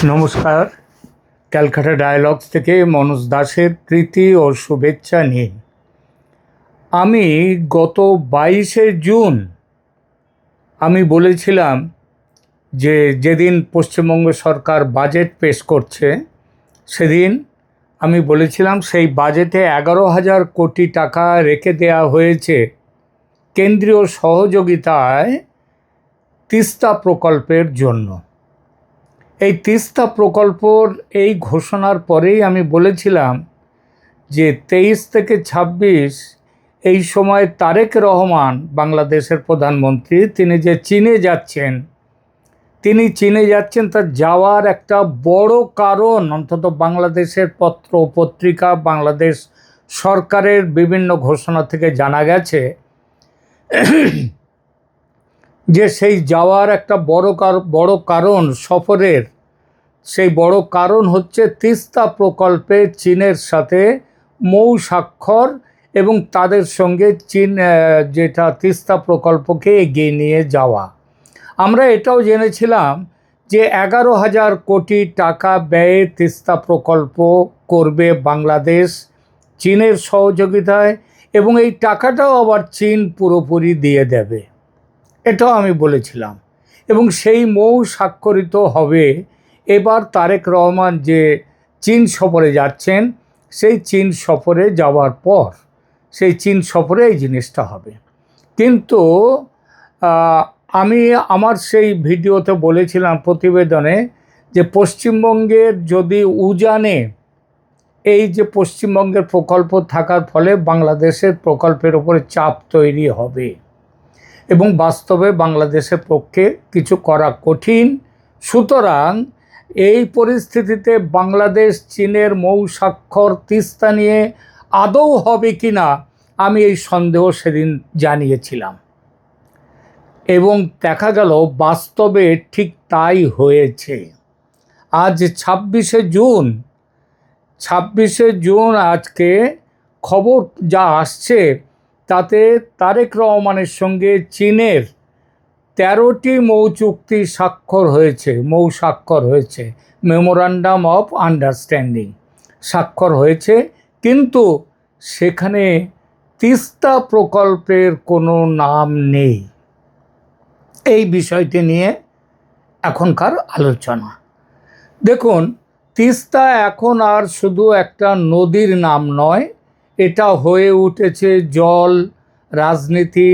নমস্কার। ক্যালকাটা ডায়ালগস থেকে মনোজ দাসের প্রীতি ও শুভেচ্ছা নিন। আমি গত 22শে জুন আমি বলেছিলাম যে যেদিন পশ্চিমবঙ্গ সরকার বাজেট পেশ করছে সেদিন আমি বলেছিলাম সেই বাজেটে 11,000 কোটি টাকা রেখে দেওয়া হয়েছে কেন্দ্রীয় সহযোগিতায় তিস্তা প্রকল্পের জন্য। এই তিস্তা প্রকল্পর এই ঘোষণার পরেই আমি বলেছিলাম যে 23 থেকে 26 এই সময় তারেক রহমান বাংলাদেশের প্রধানমন্ত্রী তিনি যে চীনে যাচ্ছেন তার যাওয়ার একটা বড় কারণ অন্তত বাংলাদেশের পত্র পত্রিকা বাংলাদেশ সরকারের বিভিন্ন ঘোষণা থেকে জানা গেছে যে সেই যাওয়ার একটা বড় কারণ সফরের সেই বড় কারণ হচ্ছে তিস্তা প্রকল্পে চীনের সাথে মৌ স্বাক্ষর এবং তাদের সঙ্গে চীন যেটা তিস্তা প্রকল্পকে এগিয়ে নিয়ে যাওয়া। আমরা এটাও জেনেছিলাম যে 11,000 কোটি টাকা ব্যয়ে তিস্তা প্রকল্প করবে বাংলাদেশ চীনের সহযোগিতায় এবং এই টাকাটাও আবার চীন পুরোপুরি দিয়ে দেবে, এটাও আমি বলেছিলাম। এবং সেই মৌ স্বাক্ষরিত হবে এবার তারেক রহমান যে চীন সফরে যাচ্ছেন সেই চীন সফরে যাওয়ার পর সেই চীন সফরে এই জিনিসটা হবে। কিন্তু আমি আমার সেই ভিডিওতে বলেছিলাম প্রতিবেদনে যে পশ্চিমবঙ্গের যদি উজানে এই যে পশ্চিমবঙ্গের প্রকল্প থাকার ফলে বাংলাদেশের প্রকল্পের উপরে চাপ তৈরি হবে এবং বাস্তবে বাংলাদেশের পক্ষে কিছু করা কঠিন। সুতরাং এই পরিস্থিতিতে বাংলাদেশ চীনের মৌ স্বাক্ষর তিস্তা নিয়ে আদৌ হবে কি না আমি এই সন্দেহ সেদিন জানিয়েছিলাম এবং দেখা গেল বাস্তবে ঠিক তাই হয়েছে। আজ 26শে জুন আজকে খবর যা আসছে তাতে তারেক রহমানের সঙ্গে চীনের 13টি মৌ স্বাক্ষর হয়েছে মেমোরান্ডাম অফ আন্ডারস্ট্যান্ডিং স্বাক্ষর হয়েছে, কিন্তু সেখানে তিস্তা প্রকল্পের কোনো নাম নেই। এই বিষয়টি নিয়ে এখনকার আলোচনা। দেখুন, তিস্তা এখন আর শুধু একটা নদীর নাম নয়, এটা হয়ে উঠেছে জল, রাজনীতি,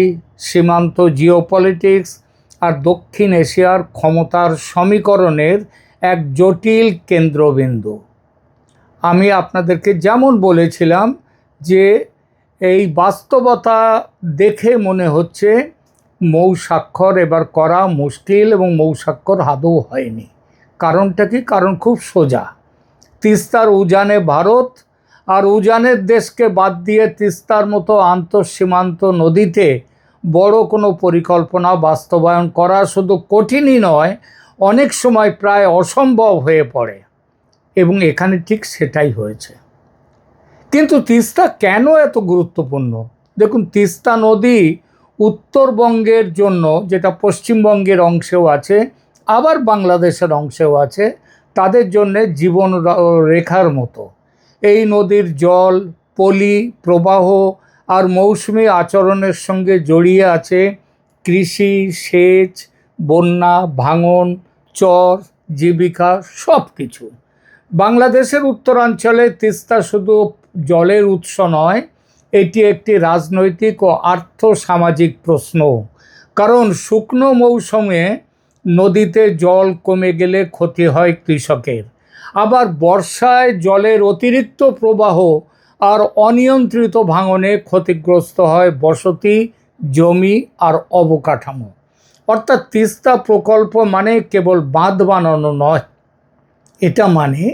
সীমান্ত জিওপলিটিক্স আর দক্ষিণ এশিয়ার ক্ষমতার সমীকরণের এক জটিল কেন্দ্রবিন্দু। আমি আপনাদেরকে যেমন বলেছিলাম যে এই বাস্তবতা দেখে মনে হচ্ছে মৌ স্বাক্ষর এবার করা মুশকিল এবং মৌ স্বাক্ষর আদৌ হয়নি। কারণটা কি? কারণ খুব সোজা। তিস্তার উজানে ভারত আর উজানের দেশকে বাদ দিয়ে তিস্তার মতো আন্তঃসীমান্ত নদীতে বড় কোনো পরিকল্পনা বাস্তবায়ন করা শুধু কঠিনই নয়, অনেক সময় প্রায় অসম্ভব হয়ে পড়ে এবং এখানে ঠিক সেটাই হয়েছে। কিন্তু তিস্তা কেন এত গুরুত্বপূর্ণ? দেখুন, তিস্তা নদী উত্তরবঙ্গের জন্য, যেটা পশ্চিমবঙ্গের অংশেও আছে আবার বাংলাদেশের অংশেও আছে, তাদের জন্যে জীবন রেখার মতো। এই নদীর জল, পলি, প্রবাহ আর মৌসুমি আচরণের সঙ্গে জড়িয়ে আছে কৃষি, সেচ, বন্যা, ভাঙন, চর, জীবিকা সব কিছু। বাংলাদেশের উত্তরাঞ্চলে তিস্তা শুধু জলের উৎস নয়, এটি একটি রাজনৈতিক ও আর্থসামাজিক প্রশ্ন। কারণ শুকনো মৌসুমে নদীতে জল কমে গেলে ক্ষতি হয় কৃষকের, আবার বর্ষায় জলের অতিরিক্ত প্রবাহ আর অনিয়ন্ত্রিত ভাঙনে ক্ষতিগ্রস্ত হয় বসতি, জমি আর অবকাঠামো। অর্থাৎ তিস্তা প্রকল্প মানে কেবল বাঁধ বানানো নয়, এটা মানে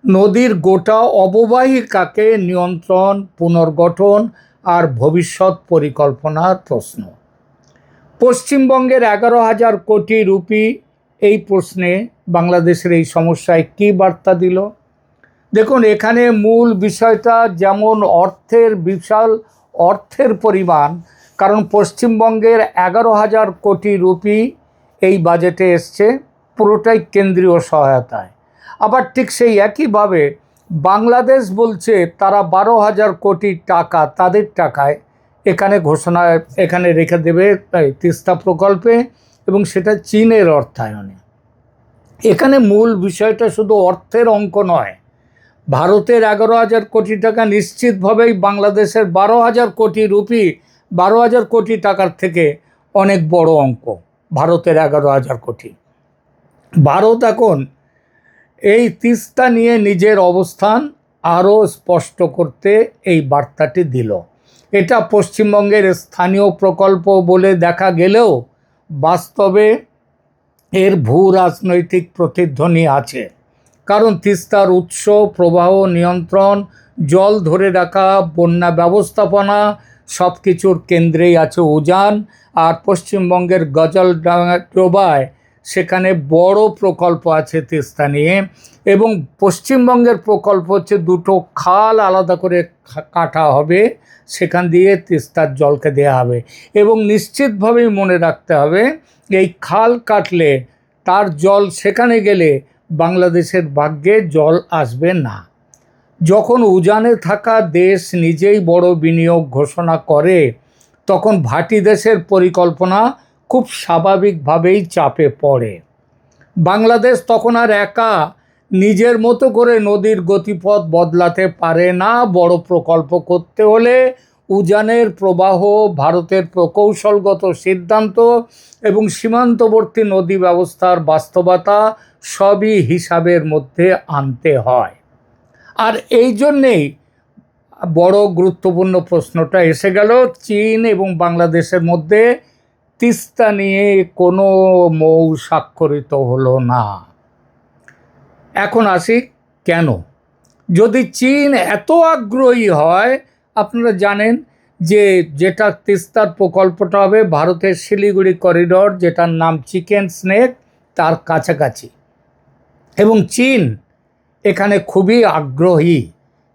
নদীর গোটা অববাহিকাকে নিয়ন্ত্রণ, পুনর্গঠন আর ভবিষ্যৎ পরিকল্পনার প্রশ্ন। পশ্চিমবঙ্গের 11,000 কোটি রুপি এই প্রশ্নে বাংলাদেশের এই সমস্যায় কী বার্তা দিল? দেখুন, এখানে মূল বিষয়টা যেমন বিশাল অর্থের পরিমাণ, কারণ পশ্চিমবঙ্গের 11,000 কোটি রুপি এই বাজেটে এসছে পুরোটাই কেন্দ্রীয় সহায়তায়। আবার ঠিক সেই একইভাবে বাংলাদেশ বলছে তারা 12,000 কোটি টাকা তাদের টাকায় এখানে রেখে দেবে তিস্তা প্রকল্পে, এবং সেটা চীনের অর্থায়নে। এখানে মূল বিষয়টা শুধু অর্থের অঙ্ক নয়। ভারতের 11,000 কোটি টাকা নিশ্চিতভাবেই বাংলাদেশের 12,000 কোটি রুপি, 12,000 কোটি টাকার থেকে অনেক বড় অঙ্ক ভারতের 11,000 কোটি। ভারত এখন এই তিস্তা নিয়ে নিজের অবস্থান আরও স্পষ্ট করতে এই বার্তাটি দিল। এটা পশ্চিমবঙ্গের স্থানীয় প্রকল্প বলে দেখা গেলেও বাস্তবে এর ভূ রাজনৈতিক প্রতিধ্বনি আছে। কারণ তিস্তার উৎস, প্রবাহ নিয়ন্ত্রণ, জল ধরে রাখা, বন্যা ব্যবস্থাপনা সব কিছুর কেন্দ্রেই আছে উজান। আর পশ্চিমবঙ্গের গজলডোবায় সেখানে বড় প্রকল্প আছে তিস্তা নিয়ে, এবং পশ্চিমবঙ্গের প্রকল্প হচ্ছে দুটো খাল আলাদা করে কাটা হবে, সেখান দিয়ে তিস্তার জলকে দেওয়া হবে। এবং নিশ্চিতভাবেই মনে রাখতে হবে এই খাল কাটলে তার জল সেখানে গেলে বাংলাদেশের ভাগ্যে জল আসবে না। যখন উজানে থাকা দেশ নিজেই বড় বিনিয়োগ ঘোষণা করে, তখন ভাটি দেশের পরিকল্পনা খুব স্বাভাবিকভাবেই চাপে পড়ে। বাংলাদেশ তখন আর একা নিজের মতো করে নদীর গতিপথ বদলাতে পারে না। বড় প্রকল্প করতে হলে উজানের প্রবাহ, ভারতের প্রকৌশলগত সিদ্ধান্ত এবং সীমান্তবর্তী নদী ব্যবস্থার বাস্তবতা সবই হিসাবের মধ্যে আনতে হয়। আর এই জন্যেই বড় গুরুত্বপূর্ণ প্রশ্নটা এসে গেল, চীন এবং বাংলাদেশের মধ্যে তিস্তা নিয়ে কোনো মৌ স্বাক্ষরিত হলো না। এখন আসি কেন। যদি চীন এত আগ্রহী হয়, আপনারা জানেন যে যেটা তিস্তার প্রকল্পটা হবে ভারতের শিলিগুড়ি করিডর, যেটার নাম চিকেন স্নেক, তার কাছাকাছি, এবং চীন এখানে খুবই আগ্রহী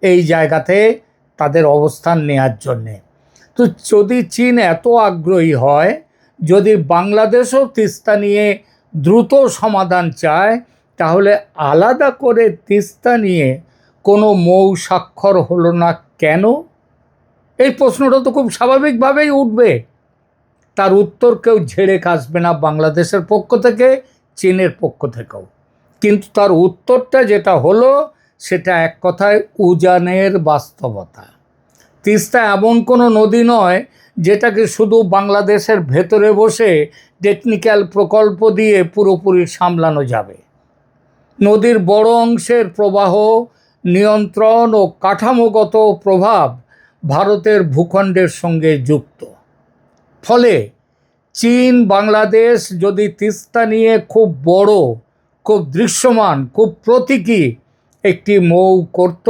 এই জায়গাতে তাদের অবস্থান নেওয়ার জন্যে। তো যদি চীন এত আগ্রহী হয়, যদি বাংলাদেশও তিস্তা নিয়ে দ্রুত সমাধান চায়, তাহলে আলাদা করে তিস্তা নিয়ে কোনো মৌ স্বাক্ষর হলো না কেন? এই প্রশ্নটা তো খুব স্বাভাবিকভাবেই উঠবে। তার উত্তর কেউ ঝেড়ে কাশবে না, বাংলাদেশের পক্ষ থেকে, চীনের পক্ষ থেকেও। কিন্তু তার উত্তরটা যেটা হলো সেটা এক কথায় উজানের বাস্তবতা। তিস্তা এমন কোনো নদী নয় যেটাকে শুধু বাংলাদেশের ভেতরে বসে টেকনিক্যাল প্রকল্প দিয়ে পুরোপুরি সামলানো যাবে। নদীর বড় অংশের প্রবাহ নিয়ন্ত্রণ ও কাঠামোগত প্রভাব ভারতের ভূখণ্ডের সঙ্গে যুক্ত। ফলে চীন বাংলাদেশ যদি তিস্তা নিয়ে খুব বড়, খুব দৃশ্যমান, খুব প্রতীকী একটি মৌ করত,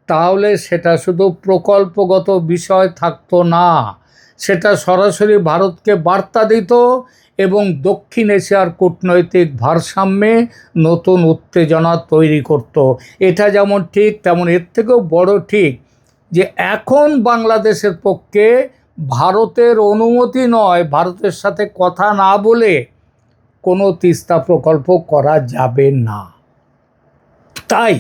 তাহলে সেটা শুধু প্রকল্পগত বিষয় থাকতো না, সেটা সরাসরি ভারতকে বার্তা দিত এবং দক্ষিণ এশিয়ার কূটনৈতিক ভারসাম্যে নতুন উত্তেজনা তৈরি করত। এটা যেমন ঠিক, তেমন এর থেকেও বড় ঠিক যে এখন বাংলাদেশের পক্ষে ভারতের অনুমতি নয়, ভারতের সাথে কথা না বলে কোনো তিস্তা প্রকল্প করা যাবে না। তাই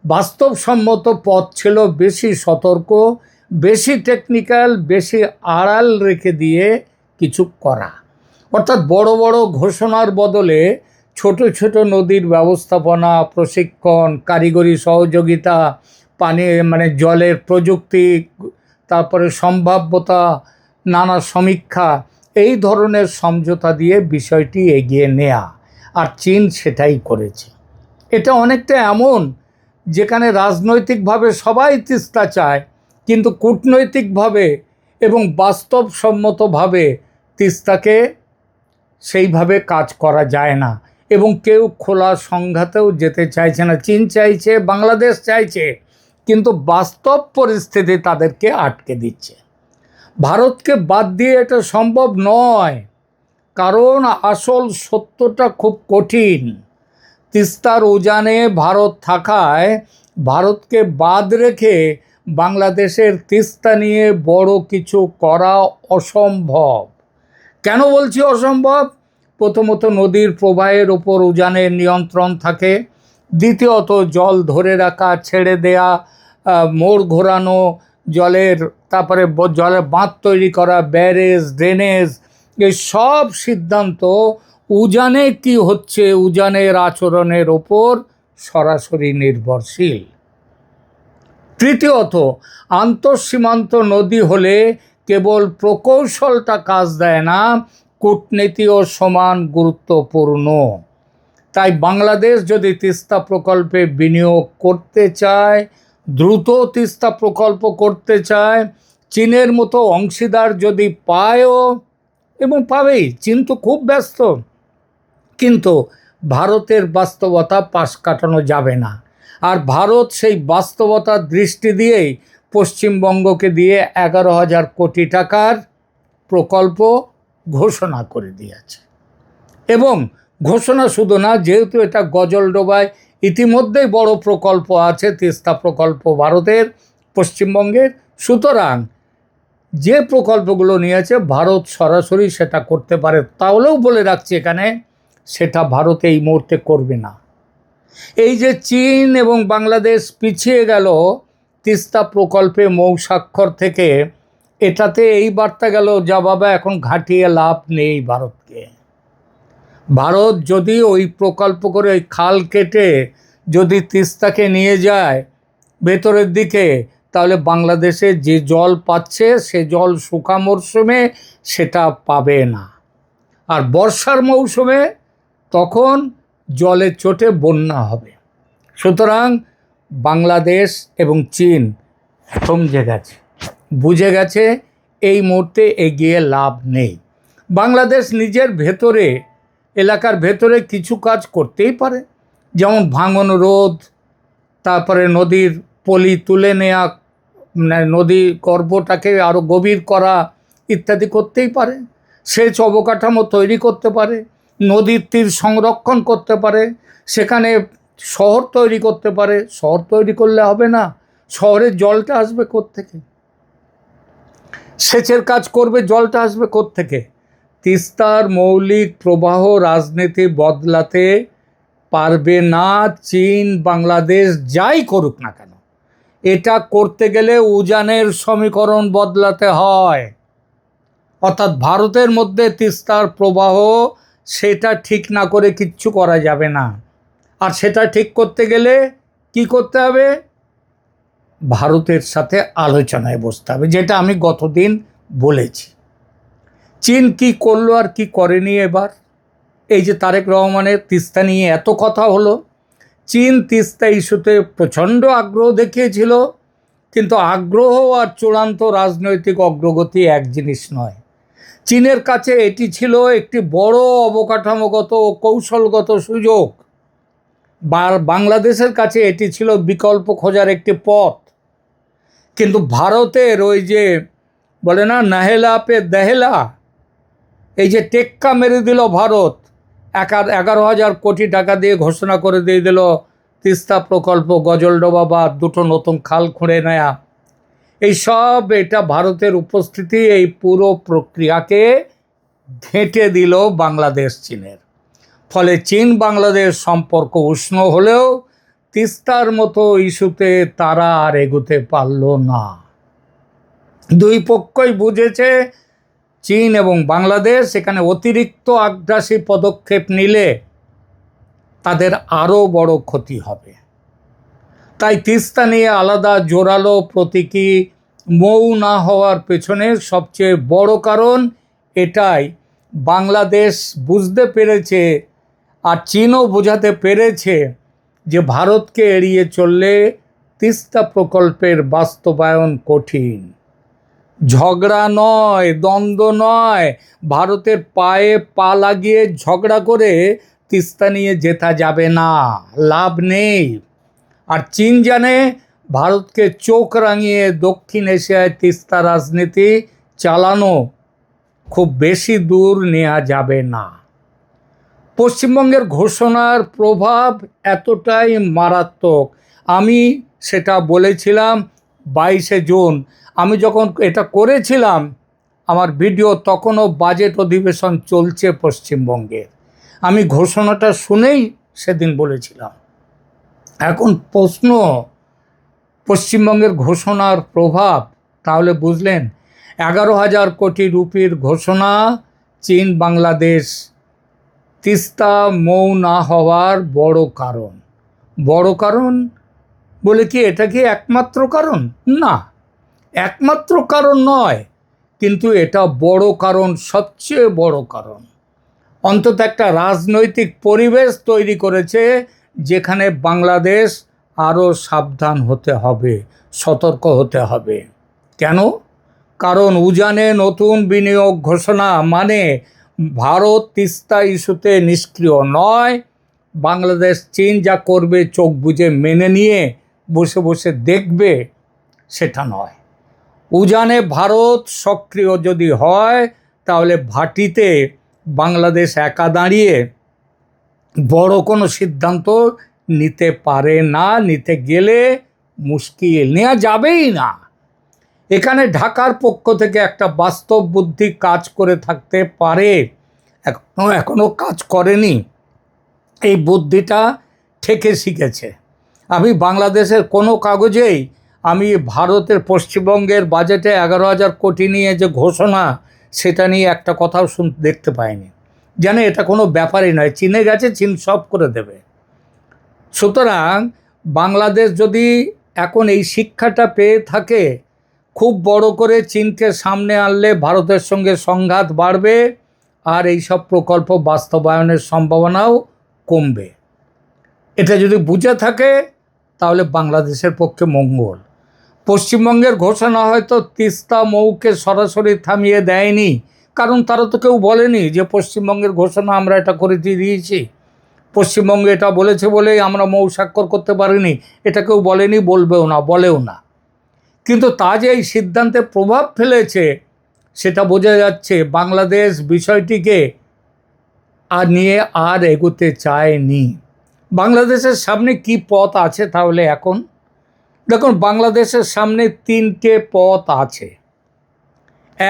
বাস্তবসম্মত পথ ছিল বেশি সতর্ক, বেশি টেকনিক্যাল, বেশি আড়াল রেখে দিয়ে কিছু করা। অর্থাৎ বড় বড় ঘোষণার বদলে ছোট ছোট নদীর ব্যবস্থাপনা, প্রশিক্ষণ, কারিগরি সহযোগিতা, জলের প্রযুক্তি, তারপরে সম্ভাব্যতা, নানা সমীক্ষা, এই ধরনের সমঝোতা দিয়ে বিষয়টি এগিয়ে নেয়া। আর চীন সেটাই করেছে। এটা অনেকটা এমন যেখানে রাজনৈতিকভাবে সবাই তিস্তা চায়, কিন্তু কূটনৈতিকভাবে এবং বাস্তবসম্মতভাবে তিস্তাকে সেইভাবে কাজ করা যায় না, এবং কেউ খোলা সংঘাতেও যেতে চাইছে না। চীন চাইছে, বাংলাদেশ চাইছে, কিন্তু বাস্তব পরিস্থিতি তাদেরকে আটকে দিচ্ছে। ভারতকে বাদ দিয়ে এটা সম্ভব নয়, কারণ আসল সত্যটা খুব কঠিন। তিস্তার উজানে ভারত থাকায় ভারতকে বাদ রেখে বাংলাদেশের তিস্তা নিয়ে বড় কিছু করা অসম্ভব। কেন বলছি অসম্ভব? প্রথমত নদীর প্রবাহের ওপর উজানের নিয়ন্ত্রণ থাকে, দ্বিতীয়ত জল ধরে রাখা, ছেড়ে দেয়া, মোড় ঘোরানো জলের, তারপরে জলের বাঁধ তৈরি করা, ব্যারেজ, ড্রেনেজ, এই সব সিদ্ধান্ত উজানে কি হচ্ছে, উজানের আচরণের ওপর সরাসরি নির্ভরশীল। তৃতীয়ত, আন্তঃসীমান্ত নদী হলে কেবল প্রকৌশলটা কাজ দেয় না, কূটনীতিও সমান গুরুত্বপূর্ণ। তাই বাংলাদেশ যদি তিস্তা প্রকল্পে বিনিয়োগ করতে চায়, দ্রুত তিস্তা প্রকল্প করতে চায়, চীনের মতো অংশীদার যদি পায়ও, এবং পাবেই, চীন তো খুব ব্যস্ত, কিন্তু ভারতের বাস্তবতা পাশ কাটানো যাবে না। আর ভারত সেই বাস্তবতার দৃষ্টি দিয়েই পশ্চিমবঙ্গকে দিয়ে 11,000 কোটি টাকার প্রকল্প ঘোষণা করে দিয়েছে। এবং ঘোষণা শুধু না, যেহেতু এটা গজলডোবায় ইতিমধ্যেই বড় প্রকল্প আছে, তিস্তা প্রকল্প ভারতের, পশ্চিমবঙ্গের, সুতরাং যে প্রকল্পগুলো নিয়েছে ভারত সরাসরি সেটা করতে পারে। তাহলেও বলে রাখছি এখানে, সেটা ভারত এই মুহূর্তে করবে না। এই যে চীন এবং বাংলাদেশ পিছিয়ে গেল তিস্তা প্রকল্পে মৌ স্বাক্ষর থেকে, এটাতে এই বার্তা গেল, যা বাবা এখন ঘাটিয়ে লাভ নেই ভারতকে। ভারত যদি ওই প্রকল্প করে ওই খাল কেটে যদি তিস্তাকে নিয়ে যায় ভেতরের দিকে, তাহলে বাংলাদেশে যে জল পাচ্ছে সে জল শুকা মরশুমে সেটা পাবে না, আর বর্ষার মৌসুমে তখন জলের চোটে বন্যা হবে। সুতরাং বাংলাদেশ এবং চীন সমঝে গেছে, বুঝে গেছে এই মুহূর্তে এগিয়ে লাভ নেই। বাংলাদেশ নিজের ভেতরে, এলাকার ভেতরে কিছু কাজ করতেই পারে, যেমন ভাঙন রোধ, তারপরে নদীর পলি তুলে নেওয়া, নদী গর্ভটাকে আরও গভীর করা ইত্যাদি করতেই পারে, সেচ অবকাঠামো তৈরি করতে পারে, নদীর তীর সংরক্ষণ করতে পারে, সেখানে শহর তৈরি করতে পারে। শহর তৈরি করলে হবে না, শহরের জলটা আসবে কোত্থেকে? সেচের কাজ করবে, জলটা আসবে কোত্থেকে? তিস্তার মৌলিক প্রবাহ রাজনীতি বদলাতে পারবে না চীন, বাংলাদেশ যাই করুক না কেন। এটা করতে গেলে উজানের সমীকরণ বদলাতে হয়, অর্থাৎ ভারতের মধ্যে তিস্তার প্রবাহ সেটা ঠিক না করে কিচ্ছু করা যাবে না। আর সেটা ঠিক করতে গেলে কি করতে হবে? ভারতের সাথে আলোচনায় বসতে হবে, যেটা আমি গতদিন বলেছি। চীন কি করলো আর কি করেনি এবার? এই যে তারেক রহমানের তিস্তা নিয়ে এত কথা হলো, চীন তিস্তা ইস্যুতে প্রচণ্ড আগ্রহ দেখিয়েছিল, কিন্তু আগ্রহ আর চূড়ান্ত রাজনৈতিক অগ্রগতি এক জিনিস নয়। চীনের কাছে এটি ছিল একটি বড় অবকাঠামোগত ও কৌশলগত সুযোগ, বাংলাদেশের কাছে এটি ছিল বিকল্প খোঁজার একটি পথ। কিন্তু ভারতের ওই যে বলে না, নাহেলা পে দেহেলা, এই যে টেক্কা মেরে দিল ভারত, 11,000 কোটি টাকা দিয়ে ঘোষণা করে দিয়ে দিল তিস্তা প্রকল্প, গজলডোবা বা দুটো নতুন খাল খুঁড়ে নেয়া, এই সব, এটা ভারতের উপস্থিতি এই পুরো প্রক্রিয়াকে ঘেঁটে দিল বাংলাদেশ চীনের। ফলে চীন বাংলাদেশ সম্পর্ক উষ্ণ হলেও তিস্তার মতো ইস্যুতে তারা আর এগোতে পারল না। দুই পক্ষই বুঝেছে চীন এবং বাংলাদেশ এখানে অতিরিক্ত আগ্রাসী পদক্ষেপ নিলে তাদের আরও বড় ক্ষতি হবে। তাই তিস্তা নিয়ে আলাদা জোরালো প্রতীকী মৌ না হওয়ার পেছনে সবচেয়ে বড় কারণ এটাই, বাংলাদেশ বুঝতে পেরেছে আর চীনও বোঝাতে পেরেছে যে ভারতকে এড়িয়ে চললে তিস্তা প্রকল্পের বাস্তবায়ন কঠিন। ঝগড়া নয়, দ্বন্দ্ব নয়, ভারতের পায়ে পা লাগিয়ে ঝগড়া করে তিস্তা নিয়ে জেতা যাবে না, লাভ নেই। আর চীন জানে ভারতকে চোখ রাঙিয়ে দক্ষিণ এশিয়ায় তিস্তা রাজনীতি চালানো খুব বেশি দূর নেওয়া যাবে না। পশ্চিমবঙ্গের ঘোষণার প্রভাব এতটাই মারাত্মক, আমি সেটা বলেছিলাম 22শে জুন। আমি যখন এটা করেছিলাম আমার ভিডিও, তখনও বাজেট অধিবেশন চলছে পশ্চিমবঙ্গে। আমি ঘোষণাটা শুনেই সেদিন বলেছিলাম এখন প্রশ্ন, পশ্চিমবঙ্গের ঘোষণার প্রভাব, তাহলে বুঝলেন 11,000 কোটি রুপির ঘোষণা, চীন বাংলাদেশ তিস্তা মৌ না হওয়ার বড় কারণ বলে কি এটা কি একমাত্র কারণ? না, একমাত্র কারণ নয়, কিন্তু এটা বড় কারণ, সবচেয়ে বড় কারণ। অন্তত একটা রাজনৈতিক পরিবেশ তৈরি করেছে যেখানে বাংলাদেশ আরও সাবধান হতে হবে, সতর্ক হতে হবে। কেন? কারণ উজানে নতুন বিনিয়োগ ঘোষণা মানে ভারত তিস্তা ইস্যুতে নিষ্ক্রিয় নয়। বাংলাদেশ চীন যা করবে চোখ বুজে মেনে নিয়ে বসে বসে দেখবে, সেটা নয়। উজানে ভারত সক্রিয় যদি হয়, তাহলে ভাটিতে বাংলাদেশ একা দাঁড়িয়ে বড় কোনো সিদ্ধান্ত নিতে পারে না, নিতে গেলে মুশকিল, নেওয়া যাবেই না। এখানে ঢাকার পক্ষ থেকে একটা বাস্তব বুদ্ধি কাজ করে থাকতে পারে, এখনো কাজ করেনি। এই বুদ্ধিটা থেকে শিখেছে। আমি বাংলাদেশের কোনো কাগজেই আমি ভারতের পশ্চিমবঙ্গের বাজেটে 11,000 কোটি নিয়ে যে ঘোষণা, সেটা নিয়ে একটা কথাও দেখতে পাইনি। যেন এটা কোনো ব্যাপারই নয়, চীনে গেছে, চীন সব করে দেবে। সুতরাং বাংলাদেশ যদি এখন এই শিক্ষাটা পেয়ে থাকে, খুব বড় করে চীনকে সামনে আনলে ভারতের সঙ্গে সংঘাত বাড়বে, আর এই সব প্রকল্প বাস্তবায়নের সম্ভাবনাও কমবে। এটা যদি বুঝে থাকে, তাহলে বাংলাদেশের পক্ষে মঙ্গল। পশ্চিমবঙ্গের ঘোষণা হয়তো তিস্তা মৌকে সরাসরি থামিয়ে দেয়নি, কারণ তারা তো কেউ বলেনি যে পশ্চিমবঙ্গের ঘোষণা আমরা এটা করে দিয়েছি, পশ্চিমবঙ্গে এটা বলেছে বলেই আমরা মৌ স্বাক্ষর করতে পারিনি, এটা কেউ বলেনি, বলেও না। কিন্তু তা যে এই সিদ্ধান্তে প্রভাব ফেলেছে, সেটা বোঝা যাচ্ছে। বাংলাদেশ বিষয়টিকে নিয়ে আর এগোতে চায়নি। বাংলাদেশের সামনে কি পথ আছে তাহলে? এখন দেখুন, বাংলাদেশের সামনে 3টে পথ আছে।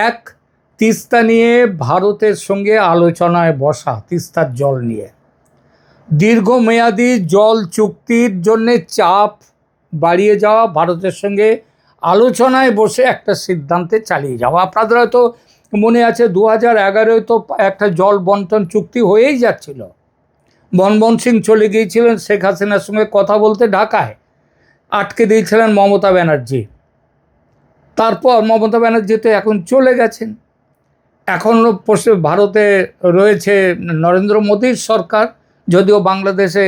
এক, তিস্তা নিয়ে ভারতের সঙ্গে আলোচনায় বসা, তিস্তার জল নিয়ে দীর্ঘমেয়াদী জল চুক্তির জন্যে চাপ বাড়িয়ে যাওয়া, ভারতের সঙ্গে আলোচনায় বসে একটা সিদ্ধান্তে চালিয়ে যাওয়া। আপনাদের হয়তো মনে আছে 2011-এ তো একটা জল বন্টন চুক্তি হয়েই যাচ্ছিল। মনমোহন সিং চলে গিয়েছিলেন শেখ হাসিনার সঙ্গে কথা বলতে ঢাকায়, আটকে দিয়েছিলেন মমতা ব্যানার্জি। তারপর মমতা ব্যানার্জি তো এখন চলে গেছেন, এখনও ভারতে রয়েছে নরেন্দ্র মোদীর সরকার। যদিও বাংলাদেশে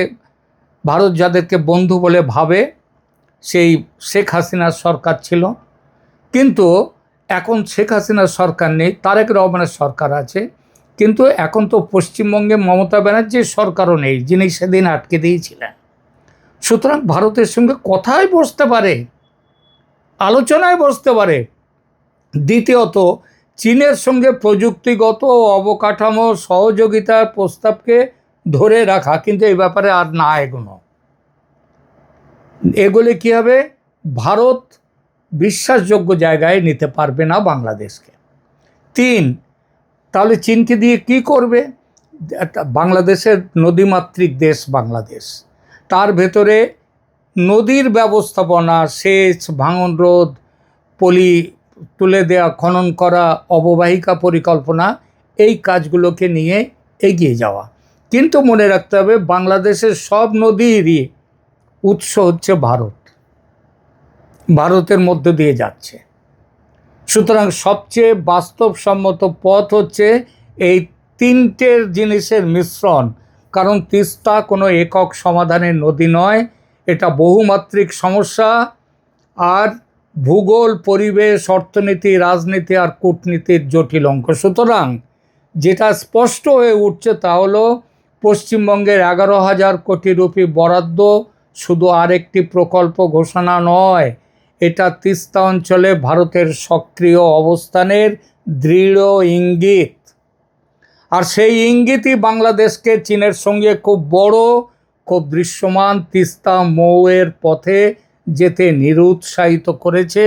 ভারত যাদেরকে বন্ধু বলে ভাবে, সেই শেখ হাসিনার সরকার ছিল, কিন্তু এখন শেখ হাসিনার সরকার নেই, তারেক রহমানের সরকার আছে। কিন্তু এখন তো পশ্চিমবঙ্গে মমতা ব্যানার্জির সরকারও নেই, যিনি সেদিন আটকে দিয়েছিলেন। সুতরাং ভারতের সঙ্গে কথায় বসতে পারে, আলোচনায় বসতে পারে। দ্বিতীয়ত, চীনের সঙ্গে প্রযুক্তিগত অবকাঠামো সহযোগিতার প্রস্তাবকে ধরে রাখা, কিন্তু এই ব্যাপারে আর না এগোলে কী হবে? ভারত বিশ্বাসযোগ্য জায়গায় নিতে পারবে না বাংলাদেশকে। 3, তাহলে চীনকে দিয়ে কি করবে? বাংলাদেশের নদীমাতৃক দেশ বাংলাদেশ, তার ভেতরে নদীর ব্যবস্থাপনা, সেচ, ভাঙন রোধ, পলি তুলে দেওয়া, খনন করা, অববাহিকা পরিকল্পনা, এই কাজগুলোকে নিয়ে এগিয়ে যাওয়া। কিন্তু মনে রাখতে হবে, বাংলাদেশের সব নদীরই উৎস হচ্ছে ভারতের মধ্য দিয়ে যাচ্ছে। সুতরাং সবচেয়ে বাস্তবসম্মত পথ হচ্ছে এই 3টের জিনিসের মিশ্রণ। কারণ তিস্তা কোনো একক সমাধানের নদী নয়, এটা বহুমাত্রিক সমস্যা, আর ভূগোল, পরিবেশ, অর্থনীতি, রাজনীতি আর কূটনীতির জটিল অঙ্ক। সুতরাং যেটা স্পষ্ট হয়ে উঠছে তা হলো, পশ্চিমবঙ্গের 11,000 কোটি রুপি বরাদ্দ শুধু আরেকটি প্রকল্প ঘোষণা নয়, এটা তিস্তা অঞ্চলে ভারতের সক্রিয় অবস্থানের দৃঢ় ইঙ্গিত। আর সেই ইঙ্গিতই বাংলাদেশকে চীনের সঙ্গে খুব বড়, খুব দৃশ্যমান তিস্তা মৌয়ের পথে যেতে নিরুৎসাহিত করেছে,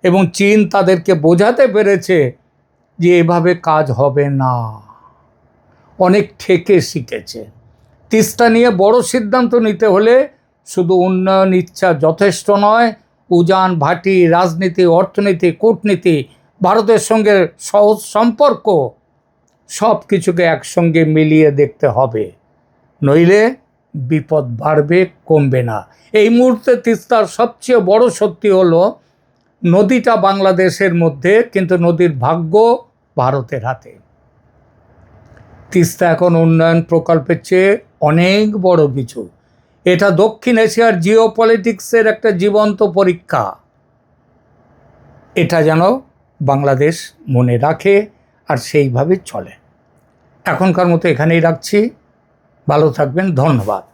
এবং চীন তাদেরকে বোঝাতে পেরেছে যে এভাবে কাজ হবে না। অনেক ঠেকে শিখেছে। তিস্তা নিয়ে বড় সিদ্ধান্ত নিতে হলে শুধু উন্নয়ন ইচ্ছা যথেষ্ট নয়, উজান ভাটি, রাজনীতি, অর্থনীতি, কূটনীতি, ভারতের সঙ্গে সহজ সম্পর্ক, সব কিছুকে একসঙ্গে মিলিয়ে দেখতে হবে, নইলে বিপদ বাড়বে, কমবে না। এই মুহূর্তে তিস্তার সবচেয়ে বড় সত্যি হলো নদীটা বাংলাদেশের মধ্যে, কিন্তু নদীর ভাগ্য ভারতের হাতে। তিস্তা এখন উন্নয়ন প্রকল্পের চেয়ে অনেক বড় কিছু। এটা দক্ষিণ এশিয়ার জিওপলিটিক্সের একটা জীবন্ত পরীক্ষা। এটা যেন বাংলাদেশ মনে রাখে আর সেইভাবে চলে। এখনকার মতো এখানেই রাখছি। ভালো থাকবেন, ধন্যবাদ।